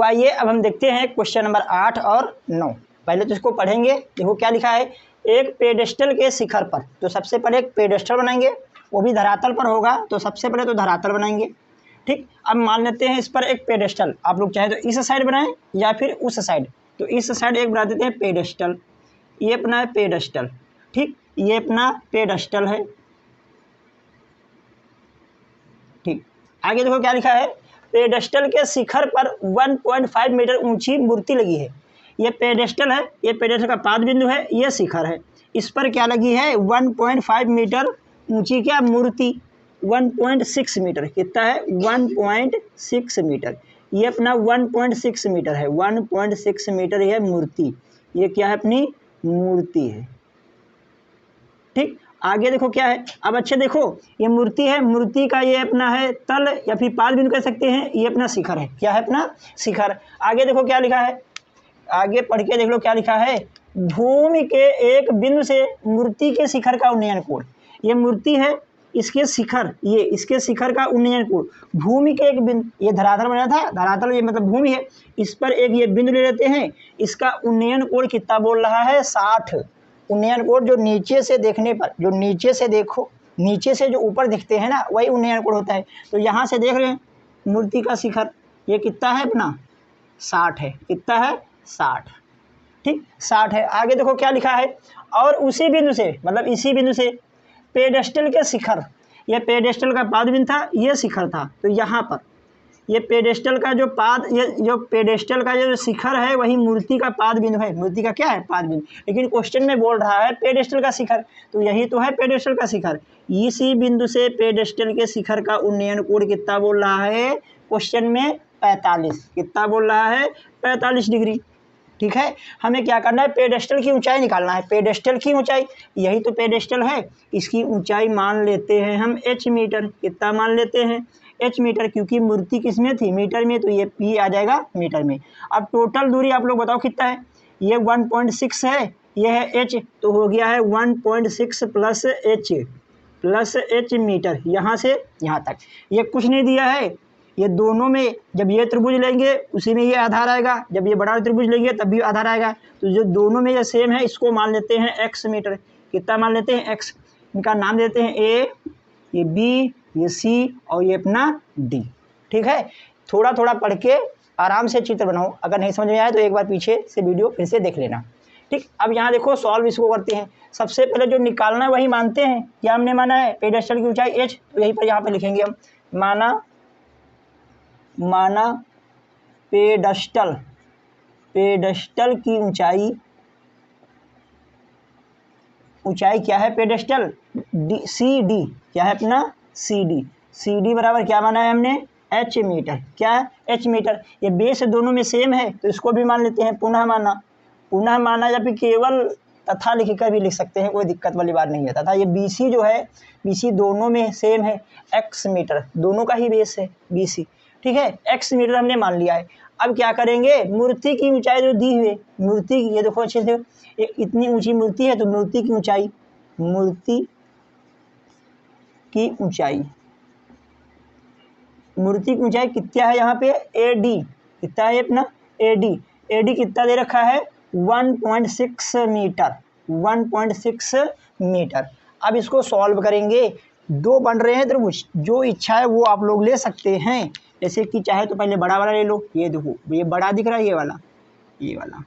तो आइए अब हम देखते हैं क्वेश्चन नंबर 8 और 9। पहले तो इसको पढ़ेंगे। देखो क्या लिखा है, एक पेडेस्टल के शिखर पर। तो सबसे पहले एक पेडेस्टल बनाएंगे, वो भी धरातल पर होगा। तो सबसे पहले तो धरातल बनाएंगे, ठीक। अब मान लेते हैं इस पर एक पेडेस्टल, आप लोग चाहे तो इस साइड बनाएं या फिर उस साइड। तो इस साइड एक बना देते हैं पेडेस्टल, ये अपना है पेडेस्टल, ठीक। ये अपना पेडेस्टल है, ठीक। आगे देखो क्या लिखा है, पेडेस्टल के शिखर पर 1.5 मीटर ऊंची मूर्ति लगी है। ये पेडेस्टल है, ये पेडेस्टल का पाद बिंदु है, ये शिखर है। इस पर क्या लगी है, 1.5 मीटर ऊंची क्या मूर्ति, 1.6 मीटर। कितना है, 1.6 मीटर। ये अपना 1.6 मीटर है, 1.6 मीटर यह मूर्ति। ये क्या है, अपनी मूर्ति है, ठीक। आगे देखो क्या है, अब अच्छे देखो, ये मूर्ति है, मूर्ति का ये अपना है तल या फिर पाद बिंदु कह सकते हैं। ये अपना शिखर है, क्या है, अपना शिखर। आगे देखो क्या लिखा है, आगे पढ़ के देख लो क्या लिखा है, भूमि के एक बिंदु से मूर्ति के शिखर का उन्नयन कोण। ये मूर्ति है, इसके शिखर, ये इसके शिखर का उन्नयन कोण भूमि के एक बिंदु, ये धरातल बना था, धरातल ये मतलब भूमि है, इस पर एक ये बिंदु ले लेते हैं। इसका उन्नयन कोण कितना बोल रहा है, 60। उन्नयन कोण जो नीचे से देखने पर, जो नीचे से देखो, नीचे से जो ऊपर दिखते हैं ना, वही उन्नयन कोण होता है। तो यहाँ से देख रहे हैं मूर्ति का शिखर, ये कितना है अपना, 60 है। कितना है, 60, ठीक, 60 है। आगे देखो क्या लिखा है, और उसी बिंदु से, मतलब इसी बिंदु से पेडेस्टल के शिखर, ये पेडेस्टल का पाद बिंदु था, ये शिखर था। तो यहाँ पर ये पेडेस्टल का जो पाद, ये जो पेडेस्टल का जो शिखर है वही मूर्ति का पाद बिंदु है। मूर्ति का क्या है, पाद बिंदु। लेकिन क्वेश्चन में बोल रहा है पेडेस्टल का शिखर, तो यही तो है पेडेस्टल का शिखर। इसी बिंदु से पेडेस्टल के शिखर का उन्नयन कोण कितना बोल रहा है, क्वेश्चन में 45। कितना बोल रहा है, 45 डिग्री, ठीक है। हमें क्या करना है, पेडेस्टल की ऊंचाई निकालना है। पेडेस्टल की ऊंचाई, यही तो पेडेस्टल है, इसकी ऊंचाई मान लेते हैं हम h मीटर। कितना मान लेते हैं, h मीटर, क्योंकि मूर्ति किस में थी, मीटर में, तो ये p आ जाएगा मीटर में। अब टोटल दूरी आप लोग बताओ कितना है, ये 1.6 है, ये है h, तो हो गया है 1.6 प्लस h मीटर, यहाँ से यहाँ तक। ये कुछ नहीं दिया है, ये दोनों में जब ये त्रिभुज लेंगे उसी में ये आधार आएगा, जब ये बड़ा त्रिभुज लेंगे तब भी आधार आएगा। तो जो दोनों में ये सेम है, इसको मान लेते हैं x मीटर। कितना मान लेते हैं, x। इनका नाम देते हैं a, ये b, ये c और ये अपना d, ठीक है। थोड़ा थोड़ा पढ़ के आराम से चित्र बनाओ। अगर नहीं समझ में आए तो एक बार पीछे से वीडियो फिर से देख लेना, ठीक। अब यहाँ देखो सॉल्व इसको करते हैं। सबसे पहले जो निकालना है वही मानते हैं। क्या हमने माना है, पेडेस्टल की ऊंचाई h, तो यहीं पर यहाँ पर लिखेंगे हम, माना पेडेस्टल की ऊंचाई क्या है, पेडेस्टल CD, क्या है अपना CD बराबर क्या माना है हमने, h मीटर। क्या है, h मीटर। ये बेस दोनों में सेम है, तो इसको भी मान लेते हैं। पुनः माना या फिर केवल तथा लिख कर भी लिख सकते हैं, कोई दिक्कत वाली बात नहीं है। तथा ये BC जो है, BC दोनों में सेम है, x मीटर, दोनों का ही बेस है BC, ठीक है। x मीटर हमने मान लिया है। अब क्या करेंगे, मूर्ति की ऊंचाई जो दी हुई, मूर्ति ये देखो अच्छे से, इतनी ऊंची मूर्ति है, तो मूर्ति की ऊंचाई कितना है यहाँ पे, AD। कितना है अपना, AD कितना दे रखा है, 1.6 मीटर, 1.6 मीटर। अब इसको सॉल्व करेंगे। दो बन रहे हैं त्रिभुज, जो इच्छा है वो आप लोग ले सकते हैं। जैसे कि चाहे तो पहले बड़ा वाला ले लो, ये देखो ये बड़ा दिख रहा है, ये वाला।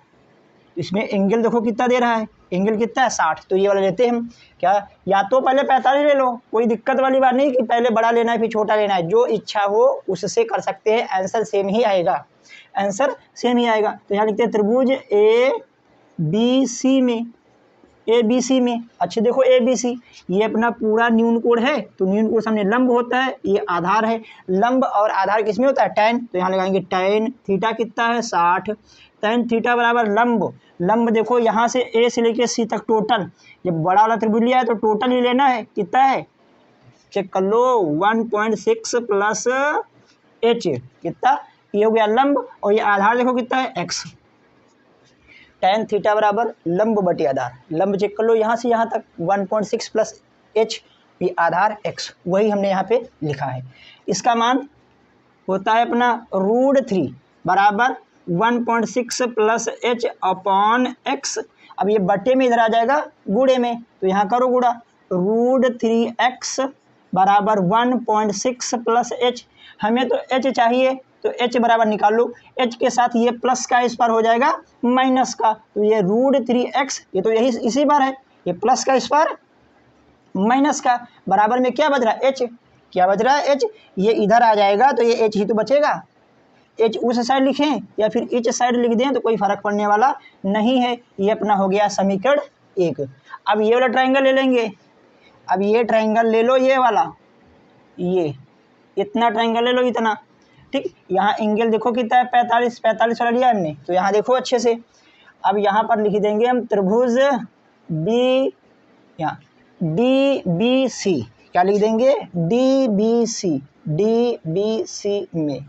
इसमें एंगल देखो कितना दे रहा है, एंगल कितना है, 60। तो ये वाला लेते हैं हम। क्या, या तो पहले 45 ले लो, कोई दिक्कत वाली बात नहीं कि पहले बड़ा लेना है फिर छोटा लेना है। जो इच्छा हो उससे कर सकते हैं, आंसर सेम ही आएगा, तो यहाँ लिखते हैं त्रिभुज ABC में। अच्छे देखो ABC, ये अपना पूरा न्यून कोण है, तो न्यून कोण सामने लंब होता है, ये आधार है। लंब और आधार किसमें होता है, tan। तो यहाँ लगाएंगे tan थीटा कितना है, 60। tan थीटा बराबर लंब देखो यहाँ से A से लेके C तक टोटल, जब बड़ा वाला त्रिभुज लिया है तो टोटल ही लेना है। कितना है, चेक कर लो, 1.6 प्लस h, कितना, ये हो गया लंब, और ये आधार देखो कितना है, x। tan थीटा बराबर लंब बटे आधार, लंब चेक कर लो यहाँ से यहाँ तक, 1.6 प्लस h, ये आधार x, वही हमने यहाँ पे लिखा है। इसका मान होता है अपना √3, बराबर 1.6 प्लस एच अपॉन एक्स। अब ये बटे में इधर आ जाएगा गुणे में, तो यहाँ करो गुणा, √3x बराबर 1.6 प्लस एच। हमें तो एच चाहिए, तो एच बराबर निकाल लो, एच के साथ ये प्लस का इस बार हो जाएगा माइनस का, तो ये √3x, ये तो यही इसी बार है, ये प्लस का इस बार माइनस का, बराबर में क्या बच रहा है, एच। क्या बच रहा है, एच। ये इधर आ जाएगा तो ये एच ही तो बचेगा। एच उस साइड लिखें या फिर इच साइड लिख दें तो कोई फर्क पड़ने वाला नहीं है। ये अपना हो गया समीकरण 1। अब ये वाला ट्रायंगल ले लेंगे, अब ये ट्रायंगल ले लो, ये वाला, ये इतना ट्रायंगल ले लो, इतना, ठीक। यहाँ एंगल देखो कितना है, 45 वाला लिया हमने, तो यहाँ देखो अच्छे से। अब यहाँ पर लिख देंगे हम त्रिभुज बी, यहाँ DBC, क्या लिख देंगे, DBC में,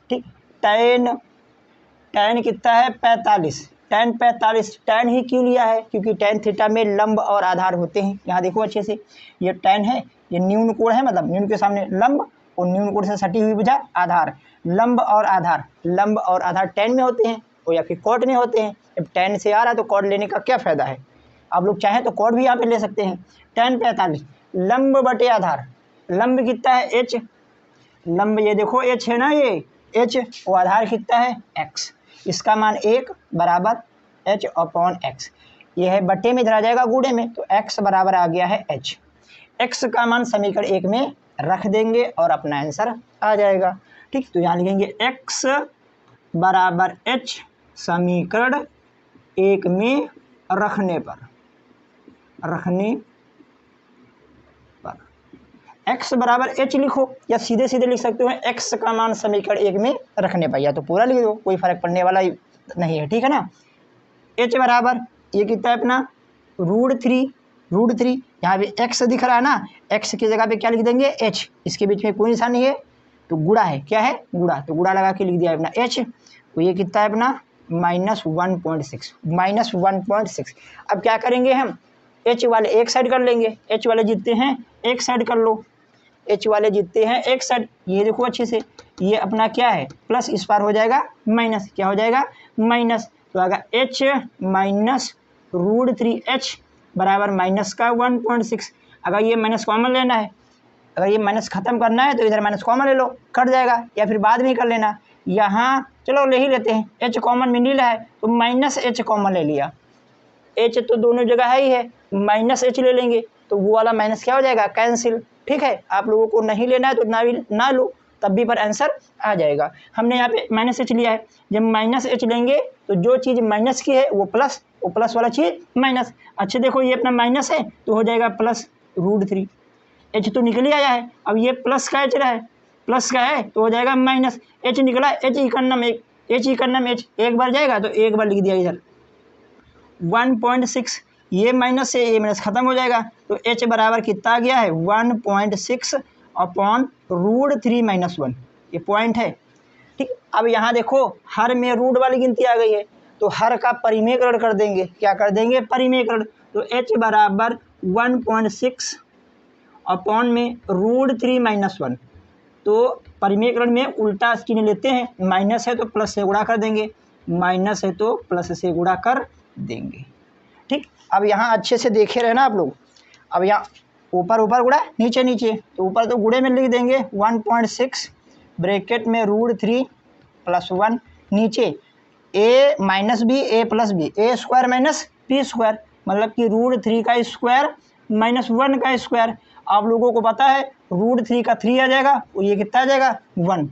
ठीक। tan कितना है, 45, tan 45, tan ही क्यों लिया है, क्योंकि tan थीटा में लंब और आधार होते हैं। यहाँ देखो अच्छे से, ये tan है, ये न्यून कोण है, मतलब न्यून के सामने लंब और न्यून कोण से सटी हुई भुजा आधार। लंब और आधार tan में होते हैं और या फिर कॉट में होते हैं। जब tan से आ रहा है तो कॉट लेने का क्या फ़ायदा है, आप लोग चाहें तो कॉट भी यहाँ पे ले सकते हैं। tan 45 लंब बटे आधार, लंब कितना है, h, लंब ये देखो h है ना, ये h, और आधार कितना है, x, इसका मान 1 बराबर h अपॉन x। ये है बटे में इधर आ जाएगा गुणे में, तो x बराबर आ गया है h। x का मान समीकरण 1 में रख देंगे और अपना आंसर आ जाएगा, ठीक। तो यहाँ लिखेंगे x बराबर h समीकरण 1 में रखने पर x बराबर h लिखो, या सीधे सीधे लिख सकते हो x का मान समीकरण 1 में रखने पर, या तो पूरा लिख दो, कोई फर्क पड़ने वाला नहीं है, ठीक है ना। h बराबर ये कितना है अपना √3, यहाँ पे x दिख रहा है ना, x की जगह पे क्या लिख देंगे, h, इसके बीच में कोई निशान नहीं है तो गुणा है, क्या है, गुणा, तो गुणा लगा के लिख दिया अपना h। तो ये कितना है अपना -1.6। अब क्या करेंगे हम, h वाले एक साइड कर लेंगे, h वाले जीतते हैं एक साइड कर लो, h वाले जीतते हैं एक साइड। ये देखो अच्छे से, ये अपना क्या है, प्लस, इस पार हो जाएगा माइनस, क्या हो जाएगा, माइनस, तो आएगा h माइनस √3h बराबर माइनस का 1.6। अगर ये माइनस कॉमन लेना है, अगर ये माइनस खत्म करना है तो इधर माइनस कॉमन ले लो, कट जाएगा, या फिर बाद में ही कर लेना। यहाँ चलो ले ही लेते हैं, h कॉमन में नहीं रहा है तो -h कॉमन ले लिया, h तो दोनों जगह है ही है, -h ले लेंगे तो वो वाला माइनस क्या हो जाएगा, कैंसिल, ठीक है। आप लोगों को नहीं लेना है तो ना लो, तब भी पर आंसर आ जाएगा। हमने यहाँ पे -h लिया है, जब -h लेंगे तो जो चीज़ माइनस की है वो प्लस, वो प्लस वाला चीज़ माइनस। अच्छा देखो ये अपना माइनस है तो हो जाएगा प्लस √3, h तो निकल ही आया है, अब ये प्लस का h रहा है, प्लस का है तो हो जाएगा माइनस, h निकला, h ही करना में h एक बार जाएगा तो एक बार लिख दिया इधर 1.6, ये माइनस से ये माइनस खत्म हो जाएगा, तो h बराबर कितना आ गया है 1.6 अपॉन √3 - 1, ये पॉइंट है, ठीक। अब यहाँ देखो हर में रूट वाली गिनती आ गई है, तो हर का परिमेयकरण कर देंगे, क्या कर देंगे, परिमेयकरण। तो h बराबर 1.6 अपॉन में √3 - 1, तो परिमेयकरण में उल्टा चिन्ह लेते हैं, माइनस है तो प्लस से गुणा कर देंगे, माइनस है तो प्लस से गुणा कर देंगे, ठीक। अब यहाँ अच्छे से देखे रहे ना आप लोग, अब यहाँ ऊपर गुणा, नीचे, तो ऊपर तो गुणे में लिख देंगे 1.6 ब्रैकेट में √3 + 1, नीचे a minus b, a plus b, a square minus b square, मतलब कि √3 का स्क्वायर माइनस 1 का स्क्वायर। आप लोगों को पता है √3 का 3 आ जाएगा, और ये कितना आ जाएगा 1,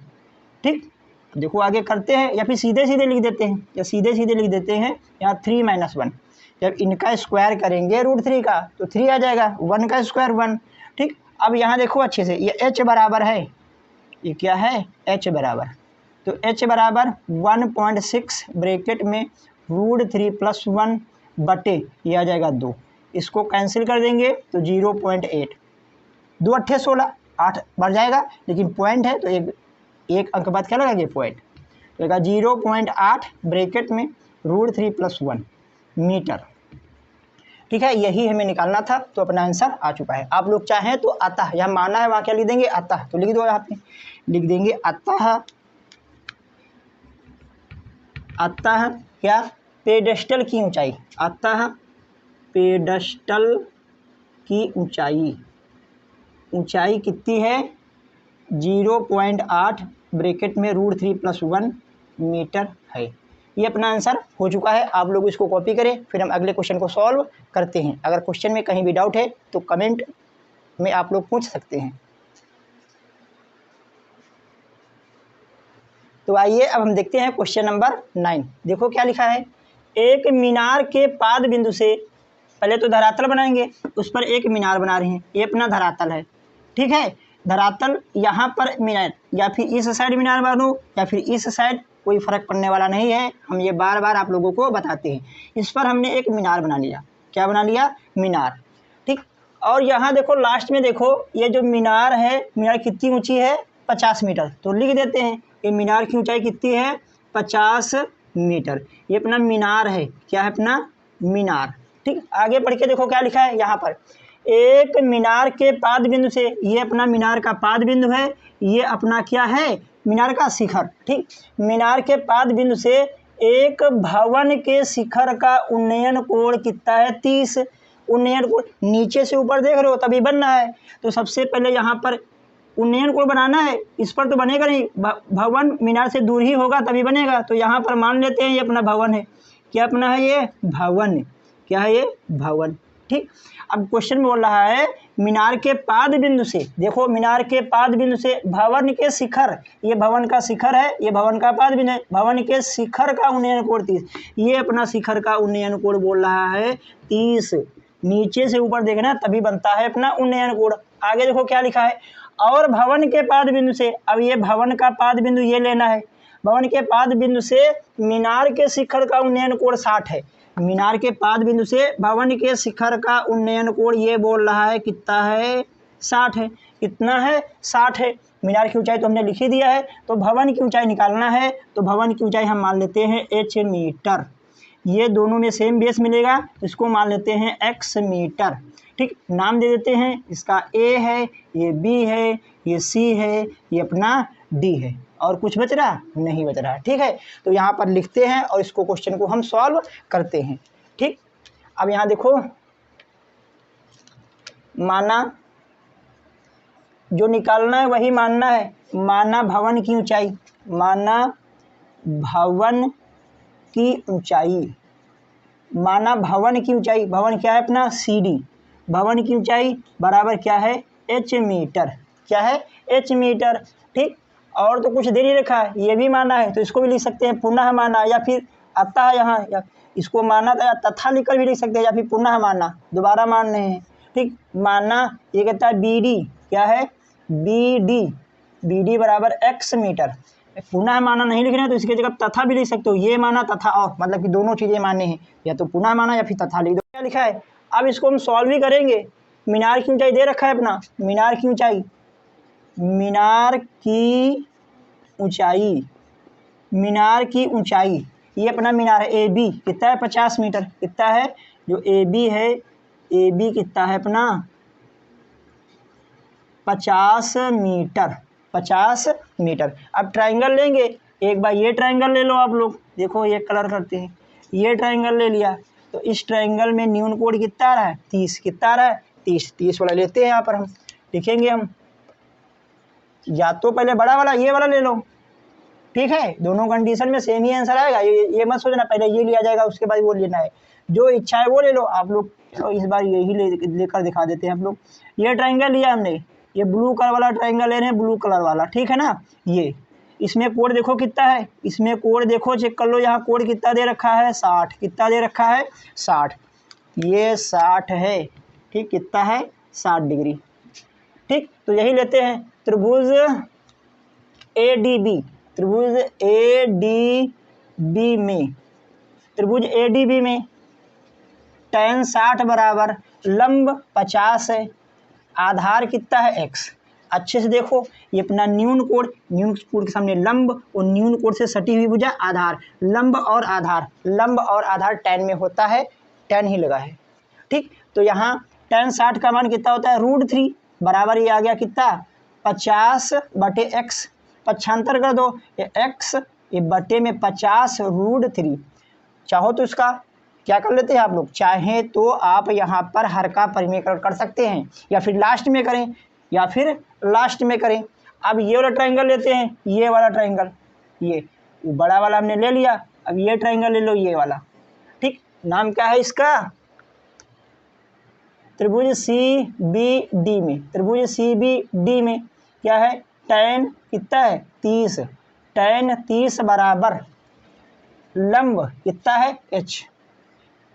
ठीक। देखो आगे करते हैं, या फिर सीधे सीधे लिख देते हैं, यहाँ 3 - 1, जब इनका स्क्वायर करेंगे √3 का तो 3 आ जाएगा, 1 का स्क्वायर 1, ठीक। अब यहाँ देखो अच्छे से, ये h बराबर है, ये क्या है, h बराबर, तो h बराबर 1.6 ब्रैकेट में √3 + 1 बटे, ये आ जाएगा 2, इसको कैंसिल कर देंगे तो 0.8, 2 × 8 = 16, 8 बढ़ जाएगा, लेकिन पॉइंट है तो एक अंक बाद क्या लगेगा, पॉइंट, तो 0.8 ब्रैकेट में √3 + 1 मीटर, ठीक है। यही हमें निकालना था, तो अपना आंसर आ चुका है। आप लोग चाहें तो अतः, यहाँ माना है वहाँ क्या लिख देंगे, अतः, तो लिख दो, यहाँ पे लिख देंगे अतः आता है क्या, पेडेस्टल की ऊंचाई, आता है पेडेस्टल की ऊंचाई, ऊंचाई कितनी है 0.8 ब्रैकेट में √3+1 मीटर है। ये अपना आंसर हो चुका है। आप लोग इसको कॉपी करें, फिर हम अगले क्वेश्चन को सॉल्व करते हैं। अगर क्वेश्चन में कहीं भी डाउट है तो कमेंट में आप लोग पूछ सकते हैं। तो आइए अब हम देखते हैं क्वेश्चन नंबर 9। देखो क्या लिखा है, एक मीनार के पाद बिंदु से, पहले तो धरातल बनाएंगे, उस पर एक मीनार बना रहे हैं, ये अपना धरातल है, ठीक है। धरातल यहाँ पर मीनार, या फिर इस साइड मीनार बांधो या फिर इस साइड, कोई फर्क पड़ने वाला नहीं है, हम ये बार बार आप लोगों को बताते हैं। इस पर हमने एक मीनार बना लिया, क्या बना लिया, मीनार, ठीक। और यहाँ देखो लास्ट में देखो, ये जो मीनार है, मीनार कितनी ऊंची है 50 मीटर, तो लिख देते हैं ये मीनार की ऊंचाई कितनी है 50 मीटर। ये अपना मीनार है, क्या है अपना मीनार, ठीक। आगे पढ़ के देखो क्या लिखा है यहाँ पर, एक मीनार के पाद बिंदु से, ये अपना मीनार का पाद बिंदु है, ये अपना क्या है मीनार का शिखर, ठीक। मीनार के पाद बिंदु से एक भवन के शिखर का उन्नयन कोण कितना है 30। उन्नयन कोण नीचे से ऊपर देख रहे हो तभी बनना है, तो सबसे पहले यहाँ पर उन्नयन कोण बनाना है, इस पर तो बनेगा नहीं, भवन मीनार से दूर ही होगा तभी बनेगा। तो यहाँ पर मान लेते हैं ये अपना भवन है, क्या अपना है ये भवन, क्या है ये भवन, ठीक। अब क्वेश्चन में बोल रहा है मीनार के पाद बिंदु से, देखो मीनार के पाद बिंदु से भवन के शिखर, ये भवन का शिखर है, ये भवन का पाद बिंदु है, भवन के शिखर का उन्नयन कोण 30, ये अपना शिखर का उन्नयन कोण बोल रहा है 30। नीचे से ऊपर देखना तभी बनता है अपना उन्नयन कोण। आगे देखो क्या लिखा है, और भवन के पाद बिंदु से, अब ये भवन का पाद बिंदु ये लेना है, भवन के पाद बिंदु से मीनार के शिखर का उन्नयन कोण 60 है। मीनार के पाद बिंदु से भवन के शिखर का उन्नयन कोण ये बोल रहा है कितना है 60 है, कितना है 60 है। मीनार की ऊंचाई तो हमने लिख ही दिया है, तो भवन की ऊंचाई निकालना है, तो भवन की ऊंचाई हम मान लेते हैं h मीटर, ये दोनों में सेम बेस मिलेगा, इसको मान लेते हैं x मीटर, ठीक। नाम दे देते हैं, इसका A है, ये B है, ये C है, ये अपना D है, और कुछ बच रहा नहीं बच रहा, ठीक है। तो यहाँ पर लिखते हैं और इसको क्वेश्चन को हम सॉल्व करते हैं, ठीक। अब यहाँ देखो, माना जो निकालना है वही मानना है, माना भवन की ऊंचाई, माना भवन की ऊंचाई, माना भवन की ऊंचाई, भवन क्या है अपना CD, भवन की ऊंचाई बराबर क्या है h मीटर, क्या है h मीटर, ठीक। और तो कुछ दे नहीं रखा है, ये भी माना है तो इसको भी लिख सकते हैं पुनः माना, या फिर आता है यहाँ, या इसको माना था तथा लिखकर भी लिख सकते हैं, या फिर पुनः माना, दोबारा मान रहे हैं, ठीक। माना ये कहता है BD, क्या है BD बराबर x मीटर। पुनः माना नहीं लिख रहे हैं तो इसकी जगह तथा भी लिख सकते हो, ये माना तथा और, मतलब कि दोनों चीज़ें मानने हैं, या तो पुनः माना या फिर तथा लिख दो। क्या लिखा है, अब इसको हम सॉल्व भी करेंगे। मीनार की ऊंचाई दे रखा है अपना, मीनार की ऊंचाई, मीनार की ऊंचाई, मीनार की ऊंचाई, ये अपना मीनार है AB, कितना है 50 मीटर, कितना है जो AB है, AB कितना है अपना 50 मीटर, 50 मीटर। अब ट्राइंगल लेंगे, एक बार ये ट्राइंगल ले लो आप लोग, देखो ये कलर करते हैं, ये ट्राइंगल ले लिया, तो इस ट्राइंगल में न्यून कोण कितना आ रहा है 30, कितना आ रहा है 30 वाला लेते हैं। यहाँ पर हम लिखेंगे, हम या तो पहले बड़ा वाला ये वाला ले लो, ठीक है, दोनों कंडीशन में सेम ही आंसर आएगा, ये मत सोचना पहले ये लिया जाएगा उसके बाद वो लेना है, जो इच्छा है वो ले लो आप लोग। चलो इस बार यही लेकर दिखा देते हैं हम लोग। ये ट्राइंगल लिया हमने, ये ब्लू कलर वाला ट्राइंगल ले रहे हैं, ब्लू कलर वाला, ठीक है ना। ये इसमें कोण देखो कितना है, इसमें कोण देखो चेक कर लो, यहाँ कोण कितना दे रखा है 60, कितना दे रखा है 60, ये 60 है, ठीक, कितना है 60 डिग्री, ठीक। तो यही लेते हैं त्रिभुज ADB, त्रिभुज ADB में, त्रिभुज ADB में tan 60 बराबर लंब 50 है, आधार कितना है x। अच्छे से देखो, ये अपना न्यून कोण, न्यून कोण के सामने लंब और न्यून कोण से सटी हुई भुजा आधार, लंब और आधार, लंब और आधार tan में होता है, tan ही लगा है, ठीक। तो यहाँ tan 60 का मान कितना होता है √3 बराबर, ये आ गया कितना 50/x, पक्षांतर कर दो, ये x ये बटे में 50√3। चाहो तो इसका क्या कर लेते हैं आप लोग, चाहे तो आप यहाँ पर हर का परिमेयकरण कर सकते हैं या फिर लास्ट में करें। अब ये वाला ट्राइंगल लेते हैं, ये वाला ट्राइंगल, ये बड़ा वाला हमने ले लिया। अब ये ट्राइंगल ले लो, ये वाला, ठीक। नाम क्या है इसका, त्रिभुज CBD में क्या है, tan कितना है 30, tan 30 बराबर लंब कितना है h,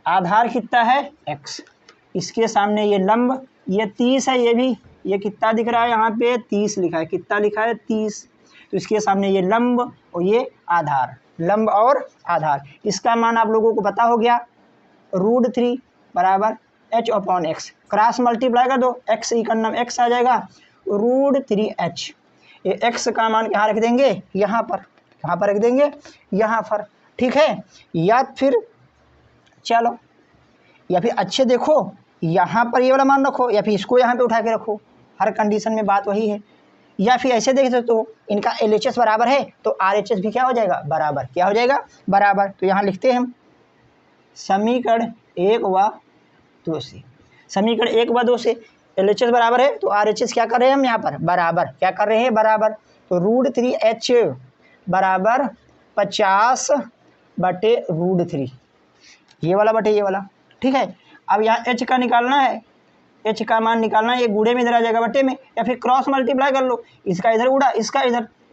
आधार कितना है x, इसके सामने ये लंब, ये 30 है, ये कितना दिख रहा है यहाँ पे 30 लिखा है, कितना लिखा है 30। तो इसके सामने ये लंब और ये आधार, लंब और आधार, इसका मान आप लोगों को पता हो गया, √3 बराबर h/x, क्रॉस मल्टीप्लाई कर दो, x इकन्नम x आ जाएगा, √3h। ये x का मान कहाँ रख देंगे, यहाँ पर, कहाँ पर रख देंगे, यहाँ पर, ठीक है। या फिर चलो, या फिर अच्छे देखो, यहाँ पर ये वाला मान रखो, या फिर इसको यहाँ पे उठा के रखो, हर कंडीशन में बात वही है। या फिर ऐसे देख सकते हो, इनका LHS बराबर है तो RHS भी क्या हो जाएगा, बराबर, क्या हो जाएगा, बराबर। तो यहाँ लिखते हैं हम समीकरण 1 व 2 से, समीकरण 1 व 2 से LHS बराबर है तो RHS क्या कर रहे हैं हम यहाँ पर, बराबर, क्या कर रहे हैं, बराबर। तो √3h बराबर 50/√3, ये वाला बटे ये वाला, ठीक है। अब यहाँ h का निकालना है, h का मान निकालना है, ये गुणे में इधर आ जाएगा बटे में, या फिर क्रॉस मल्टीप्लाई कर लो, इसका इधर गुणा,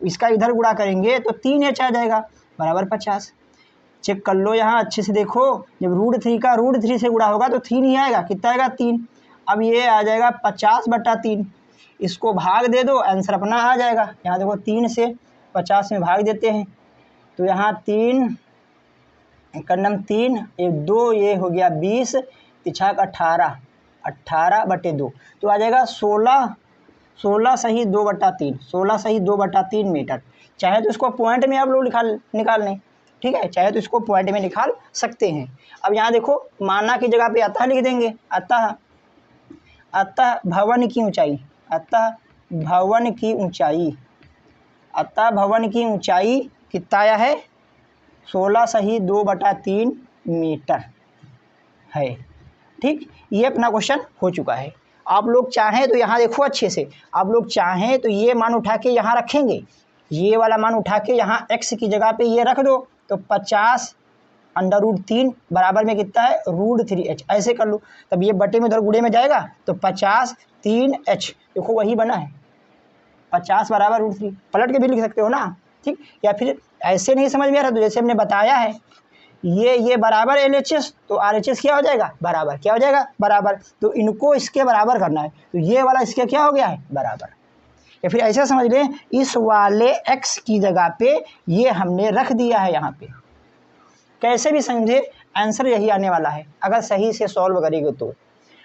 इसका इधर गुणा करेंगे तो 3h आ जाएगा बराबर 50। चेक कर लो यहाँ अच्छे से देखो, जब √3 का √3 से गुणा होगा तो 3 ही आएगा, कितना आएगा 3। अब ये आ जाएगा 50/3, इसको भाग दे दो, आंसर अपना आ जाएगा। यहाँ देखो 3 से 50 में भाग देते हैं तो यहाँ 3 इकन्नम 3, 1 2, ये हो गया 20, 3 18, 18/2, तो आ जाएगा 16 सही 2/3, 16 सही 2/3 मीटर। चाहे तो इसको पॉइंट में आप लोग निकाल लें, ठीक है, चाहे तो इसको पॉइंट में निकाल सकते हैं। अब यहाँ देखो, माना की जगह पे अतः लिख देंगे, अतः भवन की ऊंचाई, भवन की ऊंचाई कितना आया है, 16 सही 2/3 मीटर है, ठीक। ये अपना क्वेश्चन हो चुका है। आप लोग चाहें तो यहाँ देखो अच्छे से, आप लोग चाहें तो ये मान उठा के यहाँ रखेंगे, ये वाला मान उठा के यहाँ x की जगह पे ये रख दो, तो 50/√3 बराबर में कितना है, √3h, ऐसे कर लो, तब ये बटे में उधर गुणे में जाएगा तो 50/3h, देखो वही बना है, 50 बराबर √3, पलट के भी लिख सकते हो ना, ठीक। या फिर ऐसे नहीं समझ में आ रहा तो जैसे हमने बताया है, ये बराबर LHS तो RHS क्या हो जाएगा, बराबर, क्या हो जाएगा, बराबर। तो इनको इसके बराबर करना है, तो ये वाला इसके क्या हो गया है, बराबर। या फिर ऐसा समझ लें, इस वाले x की जगह पे ये हमने रख दिया है यहाँ पे, कैसे भी समझे आंसर यही आने वाला है, अगर सही से सॉल्व करेंगे तो।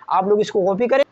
आप लोग इसको कॉपी करें।